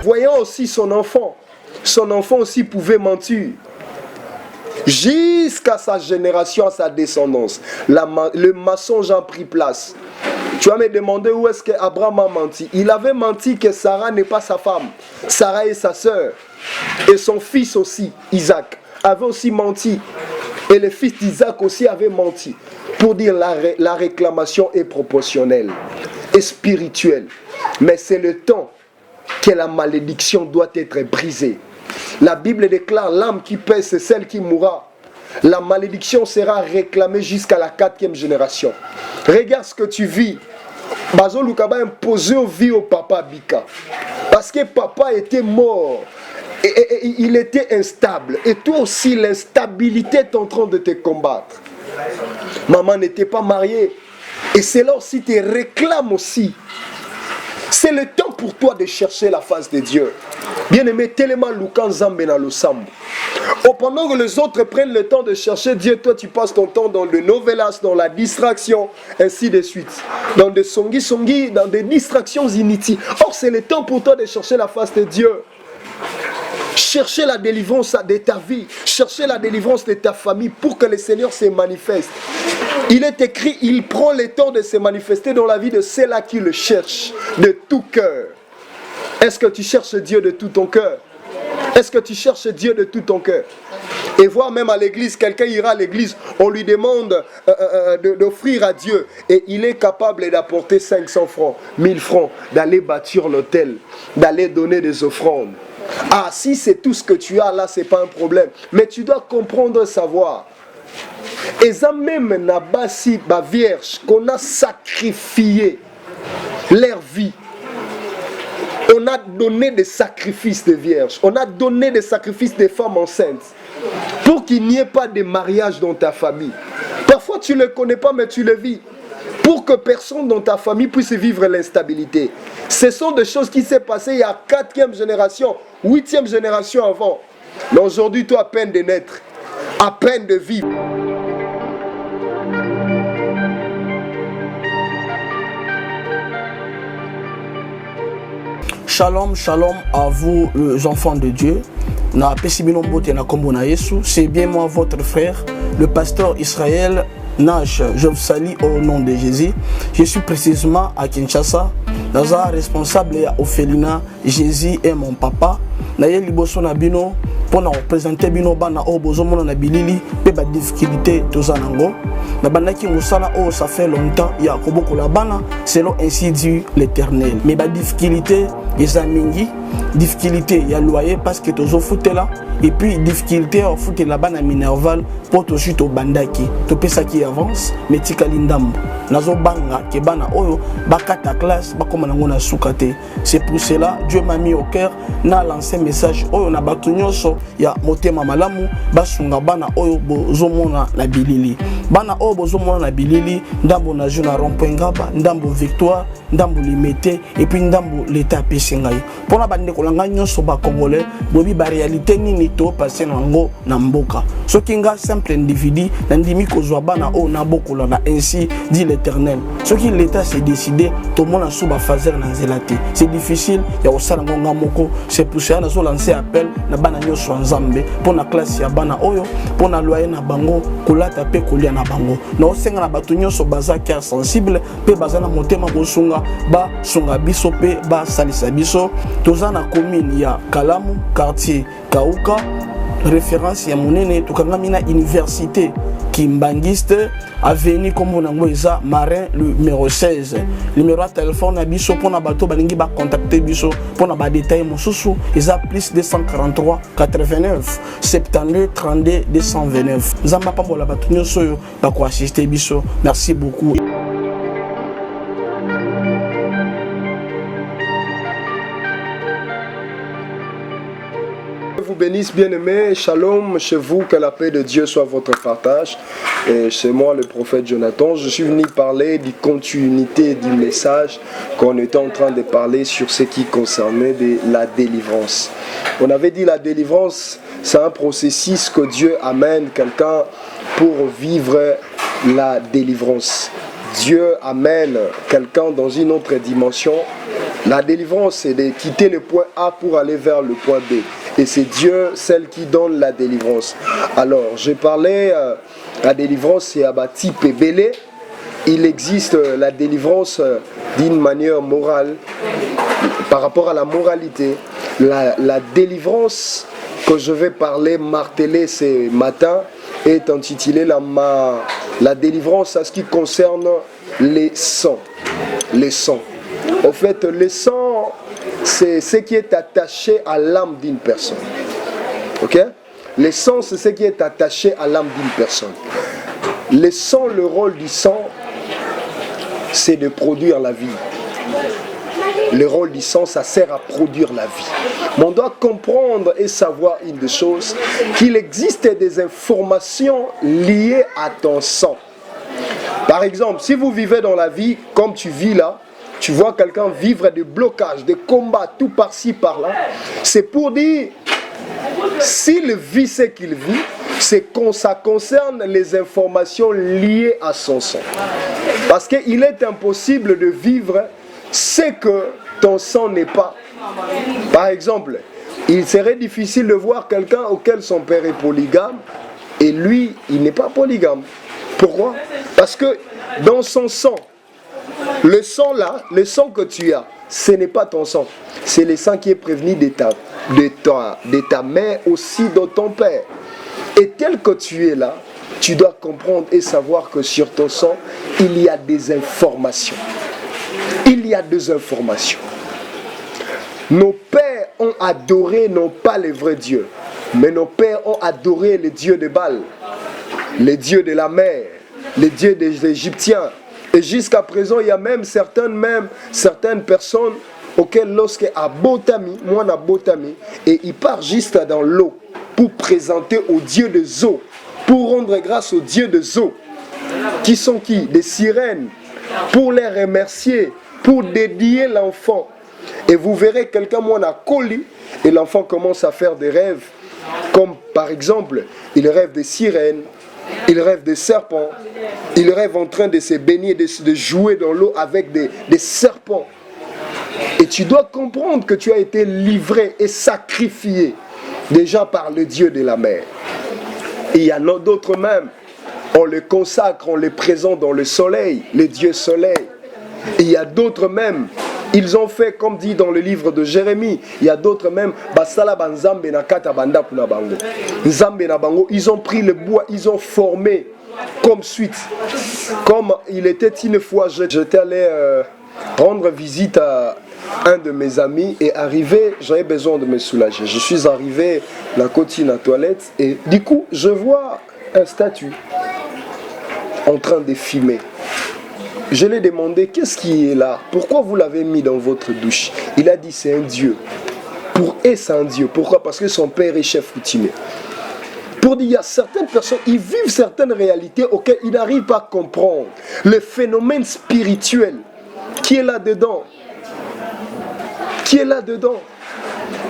voyant aussi son enfant aussi pouvait mentir. Jusqu'à sa génération, à sa descendance, le mensonge a pris place. Tu vas me demander où est-ce qu'Abraham a menti. Il avait menti que Sarah n'est pas sa femme. Sarah est sa sœur. Et son fils aussi, Isaac, avait aussi menti. Et le fils d'Isaac aussi avait menti. Pour dire la réclamation est proportionnelle et spirituelle. Mais c'est le temps que la malédiction doit être brisée. La Bible déclare l'âme qui paie, c'est celle qui mourra. La malédiction sera réclamée jusqu'à la 4e génération. Regarde ce que tu vis. Bazo Lukaba imposé aux vies au papa Bika. Parce que papa était mort. Et il était instable. Et toi aussi, l'instabilité est en train de te combattre. Maman n'était pas mariée. Et c'est là aussi tu réclames aussi. C'est le temps pour toi de chercher la face de Dieu. Bien-aimé, tellement Lukan Zambena Lusambu. Pendant que les autres prennent le temps de chercher Dieu, toi tu passes ton temps dans le novelas, dans la distraction, ainsi de suite. Dans des songi, dans des distractions inutiles. Or, c'est le temps pour toi de chercher la face de Dieu. Chercher la délivrance de ta vie. Chercher la délivrance de ta famille pour que le Seigneur se manifeste. Il est écrit, il prend le temps de se manifester dans la vie de ceux-là qui le cherchent de tout cœur. Est-ce que tu cherches Dieu de tout ton cœur? Est-ce que tu cherches Dieu de tout ton cœur? Et voir même à l'église, quelqu'un ira à l'église, on lui demande d'offrir à Dieu. Et il est capable d'apporter 500 francs, 1000 francs, d'aller bâtir l'autel, d'aller donner des offrandes. Ah, si c'est tout ce que tu as là, c'est pas un problème. Mais tu dois comprendre, savoir. Et ça même n'a pas si ma vierge qu'on a sacrifié leur vie. On a donné des sacrifices de vierges. On a donné des sacrifices de femmes enceintes. Pour qu'il n'y ait pas de mariage dans ta famille. Parfois tu ne le connais pas mais tu le vis. Pour que personne dans ta famille puisse vivre l'instabilité. Ce sont des choses qui s'est passées il y a 4e génération, 8e génération avant. Mais aujourd'hui, toi, à peine de naître, à peine de vivre. Shalom, shalom à vous, les enfants de Dieu. C'est bien moi, votre frère, le pasteur Israël Nash. Je vous salue au nom de Jésus. Je suis précisément à Kinshasa. Naza responsable à Ophelina. Jésus est mon papa. Naye liboso na bino pour nous représenter bino bana o bozomona na bilili pe ba difficulté tozanango. Na bandaki musala o ça fait longtemps ya koboko la bana selon ainsi dit l'Éternel. Mais ba difficulté eza mingi, difficulté ya loyer parce que tozo foutela et puis difficulté au foot la bana minerval pour to chute au bandaki. To pesa qui avance mais tikali ndambo. Nazo banga ke bana oyo bakata classe bakoma nango na sukate. C'est pour cela Dieu m'a mis au cœur na lancer message oyo na batu nyonso ya motema malamu basunga bana oyo bozomona na bilili. Bana oyo bozomona na bilili ndambo na juna rompengaba, ndambo victoire, ndambo limité et puis ndambo l'état pesingai. Pona bande kolanga nyonso ba congolais bobi ba réalité nini to passer nango na mboka. Soki nga simple individu na ndimi kozwa bana oyo na bokola na ainsi dit l'Éternel. Soki l'état s'est décidé to mona suba fazer na zelate. C'est difficile ya osala ngonga moko. C'est pour ça na zo lancer appel na bana nyonso nzambe pona classe ya bana oyo pona loyer na bango kolata pe kolia na bango. Na osenga na batu nyonso baza cœur sensible pe baza na motema bosunga ba sunga biso pe ba salisa biso toza na commune ya Kalamu quartier Kauka référence ya monene tokangami na université Kimbangiste avenue comme eza Marin numéro 16 numéro de téléphone na biso pona bato balingi ba contacter biso pona ba détail mosusu eza plus 243 89 72 32 229 nzamba pambola bato nyonso yo ba ko assister biso. Merci beaucoup. Vous bénisse, bien-aimés, shalom chez vous, que la paix de Dieu soit votre partage. Et c'est moi le prophète Jonathan. Je suis venu parler de continuité du message qu'on était en train de parler sur ce qui concernait la délivrance. On avait dit la délivrance, c'est un processus que Dieu amène quelqu'un pour vivre la délivrance. Dieu amène quelqu'un dans une autre dimension La délivrance, c'est de quitter le point A pour aller vers le point B. Et c'est Dieu, celle qui donne la délivrance. Alors, j'ai parlé, la délivrance, c'est à type Bélé. Il existe la délivrance d'une manière morale, par rapport à la moralité. La délivrance que je vais parler, marteler ce matin, est intitulée la délivrance à ce qui concerne les sangs. Les sangs. En fait, le sang, c'est ce qui est attaché à l'âme d'une personne. Ok? Le sang, c'est ce qui est attaché à l'âme d'une personne. Le sang, le rôle du sang, c'est de produire la vie. Le rôle du sang, ça sert à produire la vie. Mais on doit comprendre et savoir une des choses, qu'il existe des informations liées à ton sang. Par exemple, si vous vivez dans la vie comme tu vis là, tu vois quelqu'un vivre des blocages, des combats, tout par-ci, par-là. C'est pour dire, s'il vit ce qu'il vit, ça concerne les informations liées à son sang. Parce qu'il est impossible de vivre ce que ton sang n'est pas. Par exemple, il serait difficile de voir quelqu'un auquel son père est polygame et lui, il n'est pas polygame. Pourquoi? Parce que dans son sang, le sang là, le sang que tu as, ce n'est pas ton sang. C'est le sang qui est prévenu de ta mère, aussi de ton père. Et tel que tu es là, tu dois comprendre et savoir que sur ton sang, il y a des informations. Il y a des informations. Nos pères ont adoré non pas le vrai Dieu, mais nos pères ont adoré le Dieu de Baal, le Dieu de la mer, le Dieu des Égyptiens. Et jusqu'à présent, il y a même certaines personnes auxquelles lorsque à Botami, moi à Botami, et il part juste dans l'eau pour présenter au Dieu des eaux, pour rendre grâce au Dieu des eaux, qui sont qui? Des sirènes, pour les remercier, pour dédier l'enfant. Et vous verrez quelqu'un, moi à Koli, et l'enfant commence à faire des rêves, comme par exemple, il rêve des sirènes, il rêve des serpents, il rêve en train de se baigner, de jouer dans l'eau avec des serpents. Et tu dois comprendre que tu as été livré et sacrifié déjà par le Dieu de la mer. Et il y en a d'autres même, on les consacre, on les présente dans le soleil, le Dieu soleil. Et il y a d'autres même, ils ont fait comme dit dans le livre de Jérémie, il y a d'autres même, ils ont pris le bois, ils ont formé comme suite. Comme il était une fois, j'étais allé rendre visite à un de mes amis et arrivé, j'avais besoin de me soulager. Je suis arrivé la cotine à toilette et du coup, je vois un statut en train de fumer. Je lui ai demandé, qu'est-ce qui est là? Pourquoi vous l'avez mis dans votre douche? Il a dit, c'est un Dieu. C'est un Dieu. Pourquoi? Parce que son père est chef coutumier. Pour dire, il y a certaines personnes, ils vivent certaines réalités auxquelles ils n'arrivent pas à comprendre. Le phénomène spirituel qui est là-dedans. Qui est là-dedans.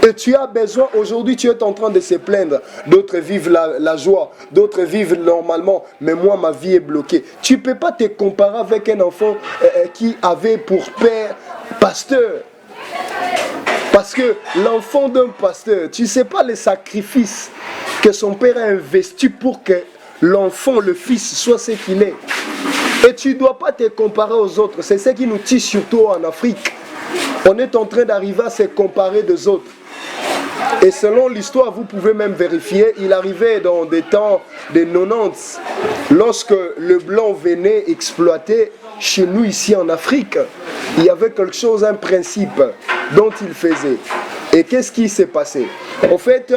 Et tu as besoin, aujourd'hui tu es en train de se plaindre, d'autres vivent la joie, d'autres vivent normalement, mais moi ma vie est bloquée. Tu ne peux pas te comparer avec un enfant qui avait pour père pasteur. Parce que l'enfant d'un pasteur, tu ne sais pas les sacrifices que son père a investis pour que l'enfant, le fils, soit ce qu'il est. Et tu ne dois pas te comparer aux autres, c'est ce qui nous tue surtout en Afrique. On est en train d'arriver à se comparer des autres. Et selon l'histoire, vous pouvez même vérifier, il arrivait dans des temps des 90, lorsque le blanc venait exploiter chez nous ici en Afrique, il y avait quelque chose, un principe dont il faisait. Et qu'est-ce qui s'est passé? En fait,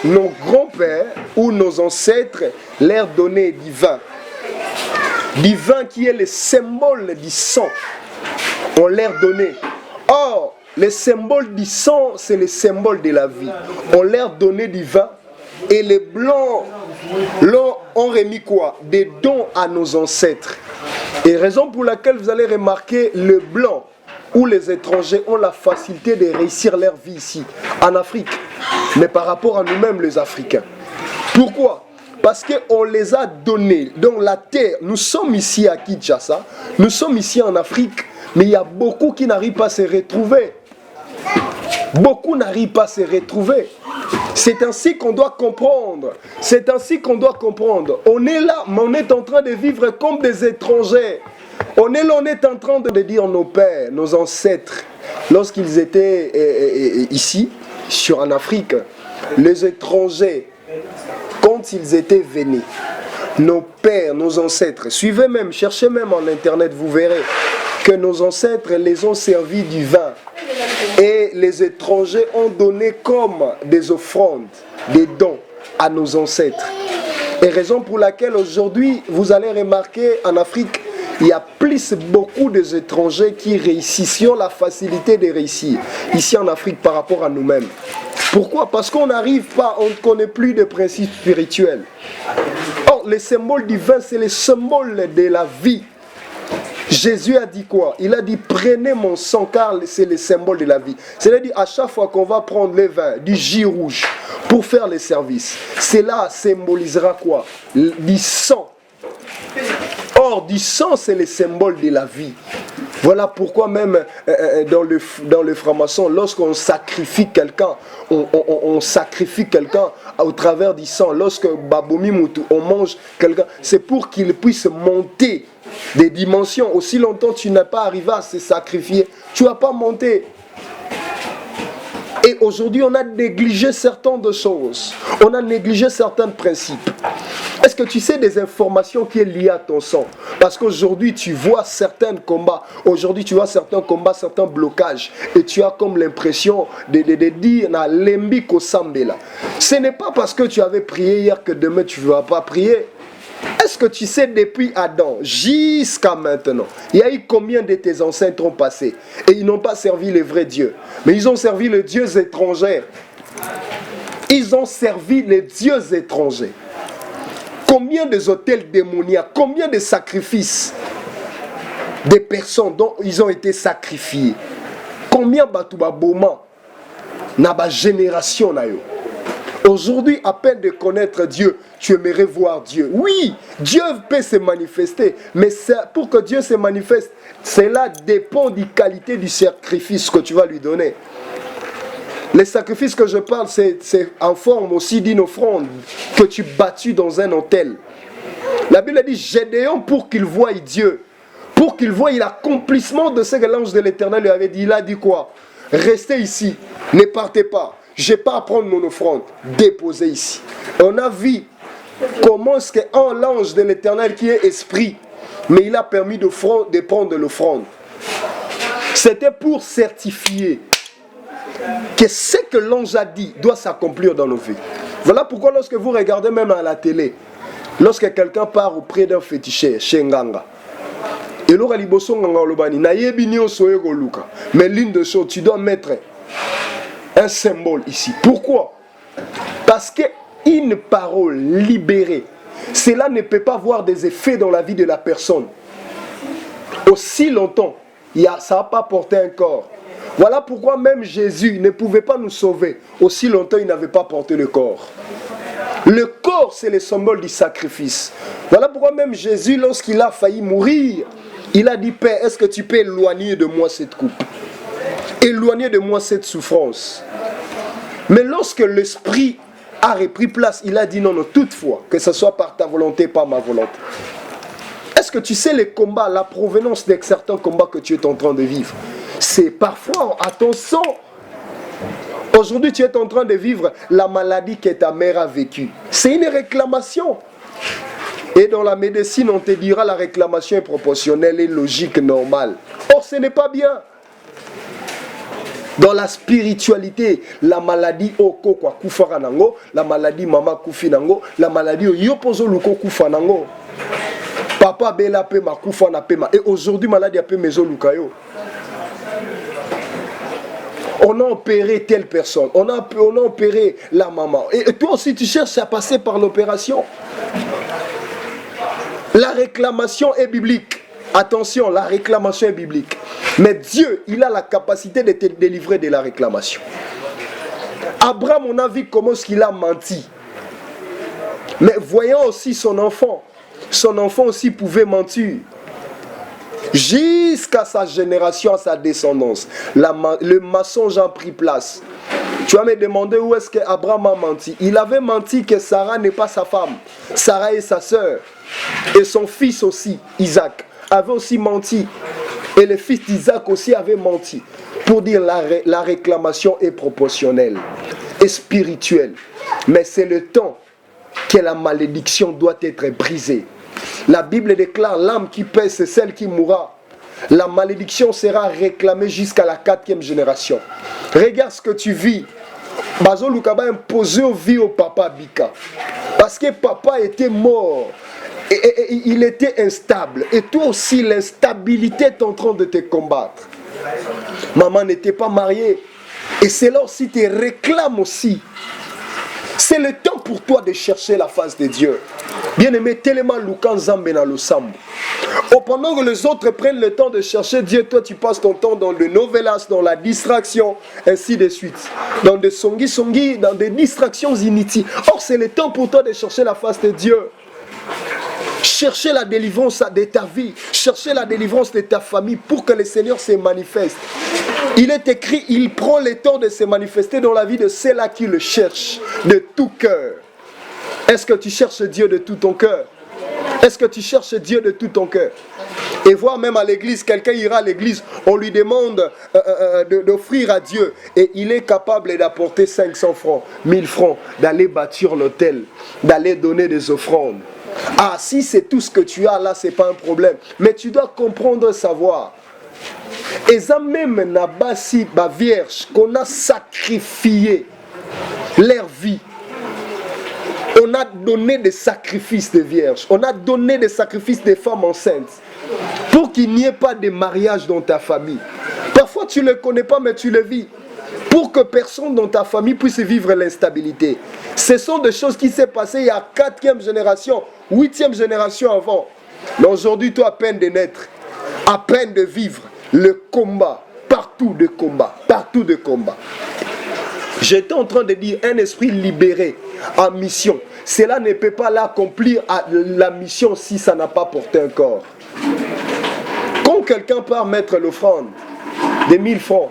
nos grands-pères ou nos ancêtres leur donnaient du vin. Du vin qui est le symbole du sang. On leur donnait. Or, le symbole du sang, c'est le symbole de la vie. On leur donnait du vin et les blancs ont remis quoi? Des dons à nos ancêtres. Et raison pour laquelle vous allez remarquer, le blanc ou les étrangers ont la facilité de réussir leur vie ici, en Afrique. Mais par rapport à nous-mêmes les Africains. Pourquoi? Parce qu'on les a donnés. Donc la terre, nous sommes ici à Kinshasa, nous sommes ici en Afrique, mais il y a beaucoup qui n'arrivent pas à se retrouver. Beaucoup n'arrivent pas à se retrouver. C'est ainsi qu'on doit comprendre. C'est ainsi qu'on doit comprendre. On est là, mais on est en train de vivre comme des étrangers. On est là, on est en train de dire nos pères, nos ancêtres, lorsqu'ils étaient ici, en Afrique, les étrangers, quand ils étaient venus, nos pères, nos ancêtres, suivez même, cherchez même en internet, vous verrez que nos ancêtres les ont servis du vin. Et les étrangers ont donné comme des offrandes, des dons à nos ancêtres. Et raison pour laquelle aujourd'hui, vous allez remarquer en Afrique, il y a beaucoup d'étrangers qui réussissent, qui ont la facilité de réussir ici en Afrique par rapport à nous-mêmes. Pourquoi? Parce qu'on n'arrive pas, on ne connaît plus de principes spirituels. Or, le symbole du vin, c'est le symbole de la vie. Jésus a dit quoi? Il a dit prenez mon sang car c'est le symbole de la vie. C'est-à-dire à chaque fois qu'on va prendre le vin, du jus rouge pour faire le service, cela symbolisera quoi? Du sang. Or, du sang, c'est le symbole de la vie. Voilà pourquoi même dans le franc-maçon, lorsqu'on sacrifie quelqu'un, on sacrifie quelqu'un au travers du sang. Lorsque Babomi Moutou, on mange quelqu'un, c'est pour qu'il puisse monter des dimensions. Aussi longtemps tu n'es pas arrivé à se sacrifier, tu ne vas pas monter. Et aujourd'hui, on a négligé certaines choses. On a négligé certains principes. Est-ce que tu sais des informations qui sont liées à ton sang? Parce qu'aujourd'hui, tu vois certains combats. Aujourd'hui, tu vois certains combats, certains blocages. Et tu as comme l'impression de dire na lembi ko sambela. Ce n'est pas parce que tu avais prié hier que demain tu ne vas pas prier. Est-ce que tu sais depuis Adam jusqu'à maintenant, il y a eu combien de tes ancêtres ont passé et ils n'ont pas servi le vrai Dieu, mais ils ont servi les dieux étrangers. Ils ont servi les dieux étrangers. Combien des hôtels démoniaques, combien de sacrifices des personnes dont ils ont été sacrifiés. Combien Batouba Boma n'a pas génération na yo. Aujourd'hui, à peine de connaître Dieu, tu aimerais voir Dieu. Oui, Dieu peut se manifester, mais pour que Dieu se manifeste, cela dépend de la qualité du sacrifice que tu vas lui donner. Les sacrifices que je parle, c'est en forme aussi d'une offrande que tu bâtis dans un autel. La Bible dit Gédéon pour qu'il voie Dieu, pour qu'il voie l'accomplissement de ce que l'ange de l'Éternel lui avait dit. Il a dit quoi? Restez ici, ne partez pas. Je n'ai pas à prendre mon offrande, déposez ici. On a vu comment est-ce qu'un l'ange de l'Éternel qui est esprit, mais il a permis de prendre l'offrande. C'était pour certifier que ce que l'ange a dit doit s'accomplir dans nos vies. Voilà pourquoi lorsque vous regardez même à la télé, lorsque quelqu'un part auprès d'un féticheur, chez Nganga, et l'ora liboso Nganga olobani, na yebi ni osoye goluka, mais l'une de choses, tu dois mettre un symbole ici. Pourquoi? Parce qu'une parole libérée, cela ne peut pas avoir des effets dans la vie de la personne. Aussi longtemps, ça n'a pas porté un corps. Voilà pourquoi même Jésus ne pouvait pas nous sauver. Aussi longtemps, il n'avait pas porté le corps. Le corps, c'est le symbole du sacrifice. Voilà pourquoi même Jésus, lorsqu'il a failli mourir, il a dit, Père, est-ce que tu peux éloigner de moi cette coupe? Éloigner de moi cette souffrance. Mais lorsque l'esprit a repris place, il a dit non, non, toutefois, que ce soit par ta volonté, par ma volonté. Est-ce que tu sais les combats, la provenance de certains combats que tu es en train de vivre? C'est parfois à ton sang. Aujourd'hui, tu es en train de vivre la maladie que ta mère a vécue. C'est une réclamation. Et dans la médecine, on te dira la réclamation est proportionnelle et logique, normale. Or, ce n'est pas bien. Dans la spiritualité, la maladie oko kwa kufa nango, la maladie mama kufi nango, la maladie yopozo luko kufa nango. Papa bela pe ma kufa na pema. Et aujourd'hui, maladie a pe mezo lukayo. On a opéré telle personne, on a opéré la maman. Et toi aussi, tu cherches à passer par l'opération. La réclamation est biblique. Attention, la réclamation est biblique. Mais Dieu, il a la capacité de te délivrer de la réclamation. Abraham, on a vu comment est-ce qu'il a menti. Mais voyant aussi son enfant aussi pouvait mentir. Jusqu'à sa génération, à sa descendance, le mensonge a pris place. Tu vas me demander où est-ce qu'Abraham a menti. Il avait menti que Sarah n'est pas sa femme. Sarah est sa sœur. Et son fils aussi, Isaac, avait aussi menti. Et le fils d'Isaac aussi avait menti. Pour dire la réclamation est proportionnelle et spirituelle. Mais c'est le temps que la malédiction doit être brisée. La Bible déclare l'âme qui paie, c'est celle qui mourra. La malédiction sera réclamée jusqu'à la 4e génération. Regarde ce que tu vis. Bazo Lukaba imposé au vie au papa Bika. Parce que papa était mort. Et il était instable. Et toi aussi, l'instabilité est en train de te combattre. Maman n'était pas mariée. Et c'est là aussi tu réclames aussi. C'est le temps pour toi de chercher la face de Dieu. Bien-aimé, tellement Lukan Zambena le Sambo. Pendant que les autres prennent le temps de chercher Dieu, toi tu passes ton temps dans le novelas, dans la distraction, ainsi de suite. Dans des songi, dans des distractions inutiles. Or, c'est le temps pour toi de chercher la face de Dieu. Chercher la délivrance de ta vie. Chercher la délivrance de ta famille pour que le Seigneur se manifeste. Il est écrit, il prend le temps de se manifester dans la vie de ceux-là qui le cherchent de tout cœur. Est-ce que tu cherches Dieu de tout ton cœur? Est-ce que tu cherches Dieu de tout ton cœur? Et voir même à l'église, quelqu'un ira à l'église, on lui demande d'offrir à Dieu. Et il est capable d'apporter 500 francs, 1000 francs, d'aller bâtir l'autel, d'aller donner des offrandes. Ah, si c'est tout ce que tu as là, c'est pas un problème. Mais tu dois comprendre, savoir. Et ça même n'a pas si ma vierge qu'on a sacrifié leur vie. On a donné des sacrifices de vierges. On a donné des sacrifices de femmes enceintes. Pour qu'il n'y ait pas de mariage dans ta famille. Parfois tu ne le connais pas mais tu le vis. Pour que personne dans ta famille puisse vivre l'instabilité. Ce sont des choses qui s'est passées il y a 4e génération, 8e génération avant. Mais aujourd'hui, toi, à peine de naître, à peine de vivre le combat, partout de combat, partout de combat. J'étais en train de dire un esprit libéré en mission. Cela ne peut pas l'accomplir à la mission si ça n'a pas porté un corps. Quand quelqu'un part mettre l'offrande de 1000 francs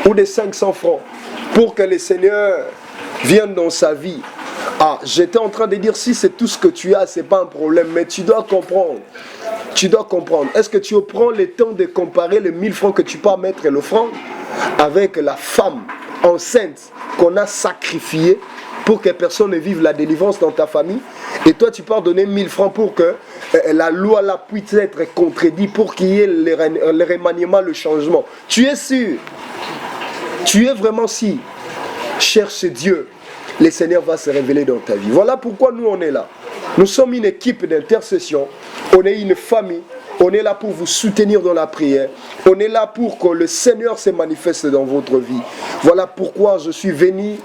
ou de 500 francs pour que le Seigneur vienne dans sa vie. Ah, j'étais en train de dire si c'est tout ce que tu as, c'est pas un problème, mais tu dois comprendre. Tu dois comprendre. Est-ce que tu prends le temps de comparer les 1000 francs que tu peux mettre l'offrande avec la femme enceinte qu'on a sacrifiée pour que personne ne vive la délivrance dans ta famille, et toi tu peux donner 1000 francs pour que la loi là puisse être contredite, pour qu'il y ait le remaniement, le changement. Tu es sûr? Tu es vraiment sûr? Cherche Dieu, le Seigneur va se révéler dans ta vie. Voilà pourquoi nous on est là. Nous sommes une équipe d'intercession, on est une famille, on est là pour vous soutenir dans la prière, on est là pour que le Seigneur se manifeste dans votre vie. Voilà pourquoi je suis venu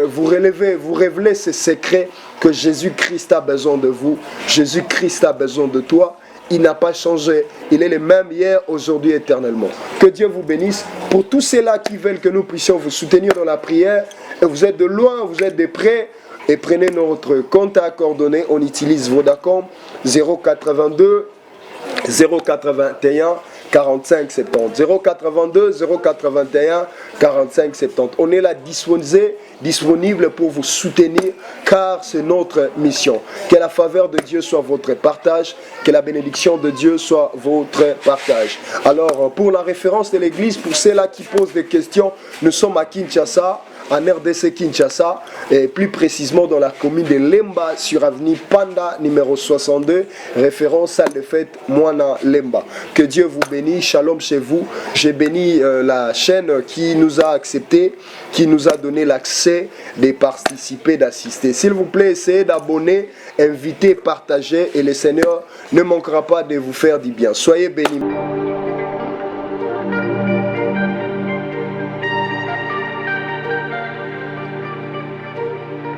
vous révéler ce secret que Jésus-Christ a besoin de vous, Jésus-Christ a besoin de toi. Il n'a pas changé, il est le même hier, aujourd'hui, éternellement. Que Dieu vous bénisse. Pour tous ceux-là qui veulent que nous puissions vous soutenir dans la prière, et vous êtes de loin, vous êtes de près, et prenez notre compte à coordonnées, on utilise Vodacom 082 081 45 70 082 081 45 70. On est là disponible pour vous soutenir, car c'est notre mission. Que la faveur de Dieu soit votre partage, que la bénédiction de Dieu soit votre partage. Alors, pour la référence de l'église, pour ceux-là qui posent des questions, nous sommes à Kinshasa, en RDC Kinshasa, et plus précisément dans la commune de Lemba, sur avenue Panda, numéro 62, référence salle de fête Moana Lemba. Que Dieu vous bénisse, shalom chez vous. J'ai béni la chaîne qui nous a accepté, qui nous a donné l'accès de participer, d'assister. S'il vous plaît, essayez d'abonner, invitez, partagez, et le Seigneur ne manquera pas de vous faire du bien. Soyez bénis.